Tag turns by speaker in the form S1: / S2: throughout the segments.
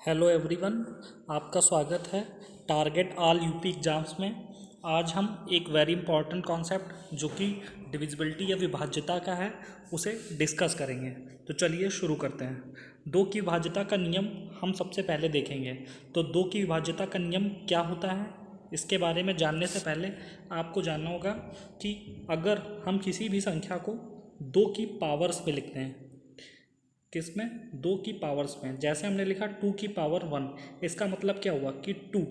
S1: Hello everyone, आपका स्वागत है टारगेट ऑल यूपी एग्ज़ाम्स में। आज हम एक वेरी इंपॉर्टेंट कॉन्सेप्ट जो कि डिविजिबिलिटी या विभाज्यता का है उसे डिस्कस करेंगे। तो चलिए शुरू करते हैं। दो की विभाज्यता का नियम हम सबसे पहले देखेंगे। तो दो की विभाज्यता का नियम क्या होता है, इसके बारे में जानने से पहले आपको जानना होगा कि अगर हम किसी भी संख्या को दो की पावर्स में लिखते हैं, किसमें, दो की पावर्स में, जैसे हमने लिखा टू की पावर वन, इसका मतलब क्या हुआ कि टू।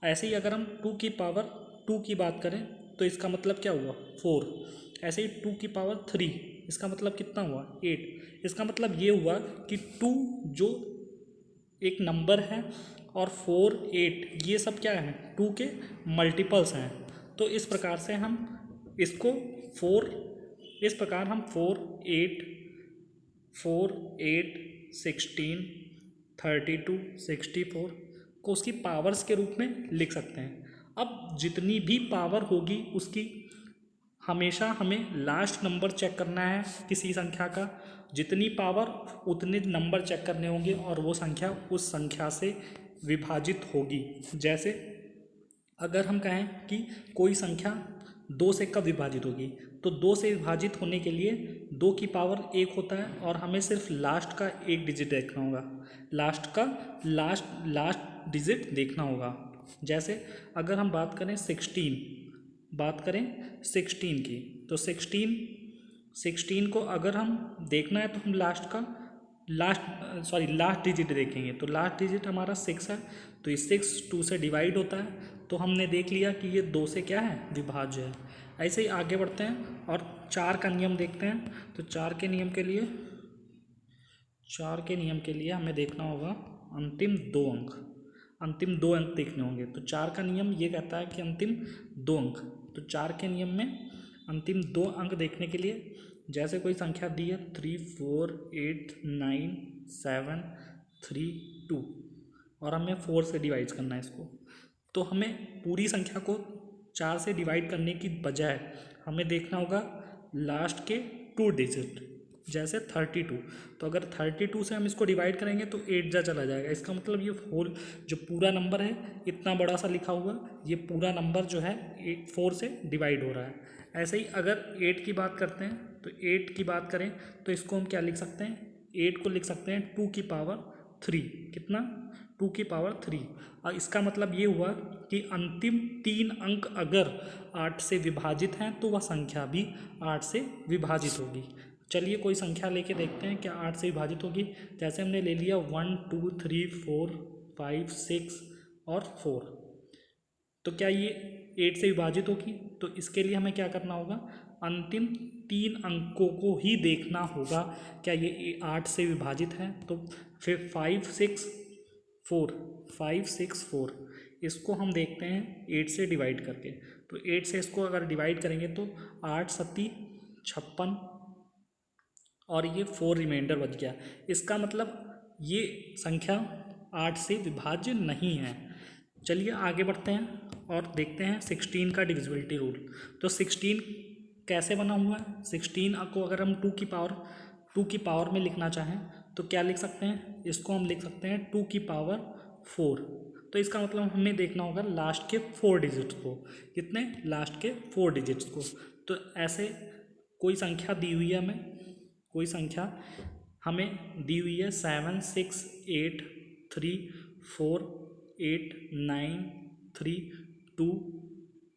S1: ऐसे ही अगर हम टू की पावर टू की बात करें तो इसका मतलब क्या हुआ, फोर। ऐसे ही टू की पावर थ्री, इसका मतलब कितना हुआ, एट। इसका मतलब ये हुआ कि टू जो एक नंबर है और फोर, एट, ये सब क्या है, टू के मल्टीपल्स हैं। तो इस प्रकार से हम इसको फोर, इस प्रकार हम फोर, एट, 16, 32, 64 को उसकी पावर्स के रूप में लिख सकते हैं। अब जितनी भी पावर होगी उसकी हमेशा हमें लास्ट नंबर चेक करना है किसी संख्या का। जितनी पावर उतने नंबर चेक करने होंगे और वो संख्या उस संख्या से विभाजित होगी। जैसे अगर हम कहें कि कोई संख्या दो से कब विभाजित होगी, तो दो से विभाजित होने के लिए दो की पावर एक होता है और हमें सिर्फ लास्ट का एक डिजिट देखना होगा। लास्ट डिजिट देखना होगा। जैसे अगर हम बात करें सिक्सटीन की, तो सिक्सटीन को अगर हम देखना है तो हम लास्ट डिजिट देखेंगे। तो लास्ट डिजिट हमारा सिक्स है, तो ये सिक्स टू से डिवाइड होता है, तो हमने देख लिया कि ये दो से क्या है, विभाज्य है। ऐसे ही आगे बढ़ते हैं और चार का नियम देखते हैं। तो चार के नियम के लिए हमें देखना होगा अंतिम दो अंक देखने होंगे। तो चार का नियम ये कहता है कि अंतिम दो अंक। तो चार के नियम में अंतिम दो अंक देखने के लिए, जैसे कोई संख्या दी है 3, 4, 8, 9, 7, 3, 2 और हमें 4 से डिवाइड करना है इसको, तो हमें पूरी संख्या को चार से डिवाइड करने की बजाय हमें देखना होगा लास्ट के टू डिजिट। जैसे 32, तो अगर 32 से हम इसको डिवाइड करेंगे तो 8 जा चला जाएगा। इसका मतलब ये फोर जो पूरा नंबर है, इतना बड़ा सा लिखा हुआ, ये पूरा नंबर जो है 4 से डिवाइड हो रहा है। ऐसे ही अगर 8 की बात करते हैं, तो 8 की बात करें तो इसको हम क्या लिख सकते हैं, 8 को लिख सकते हैं 2 की पावर 3। कितना, 2 की पावर 3। और इसका मतलब ये हुआ कि अंतिम तीन अंक अगर 8 से विभाजित हैं तो वह संख्या भी 8 से विभाजित होगी। चलिए कोई संख्या लेके देखते हैं क्या 8 से विभाजित होगी। जैसे हमने ले लिया 1, 2, 3, 4, 5, 6 और 4, तो क्या ये 8 से विभाजित होगी। तो इसके लिए हमें क्या करना होगा, अंतिम तीन अंकों को ही देखना होगा, क्या ये 8 से विभाजित है। तो फिर 5, 6, 4, इसको हम देखते हैं 8 से डिवाइड करके। तो 8 से इसको अगर डिवाइड करेंगे तो 8 सत्ती 56 और ये 4 रिमाइंडर बच गया। इसका मतलब ये संख्या 8 से विभाज्य नहीं है। चलिए आगे बढ़ते हैं और देखते हैं 16 का डिविजिबिलिटी रूल। तो 16 कैसे बना हुआ है, 16 को अगर हम 2 की पावर में लिखना चाहें तो क्या लिख सकते हैं, इसको हम लिख सकते हैं 2 की पावर 4। तो इसका मतलब हमें देखना होगा लास्ट के 4 डिजिट्स को। कितने, लास्ट के 4 डिजिट्स को। तो ऐसे कोई संख्या दी हुई है हमें दी हुई है 7, 6, 8, 3, 4, 8, 9, 3, 2,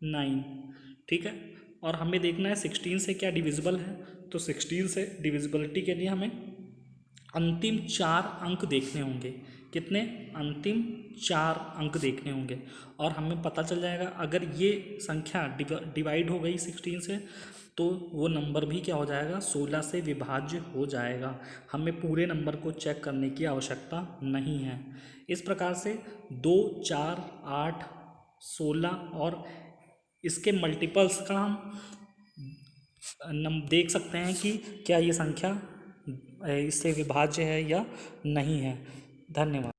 S1: 9, ठीक है। और हमें देखना है 16 से क्या डिविजिबल है। तो 16 से डिविजिबिलिटी के लिए हमें अंतिम चार अंक देखने होंगे। कितने, अंतिम चार अंक देखने होंगे और हमें पता चल जाएगा अगर ये संख्या डिवाइड हो गई 16 से तो वो नंबर भी क्या हो जाएगा, 16 से विभाज्य हो जाएगा। हमें पूरे नंबर को चेक करने की आवश्यकता नहीं है। इस प्रकार से 2, 4, 8, 16 और इसके मल्टीपल्स का हम देख सकते हैं कि क्या ये संख्या इससे विभाज्य है या नहीं है। धन्यवाद।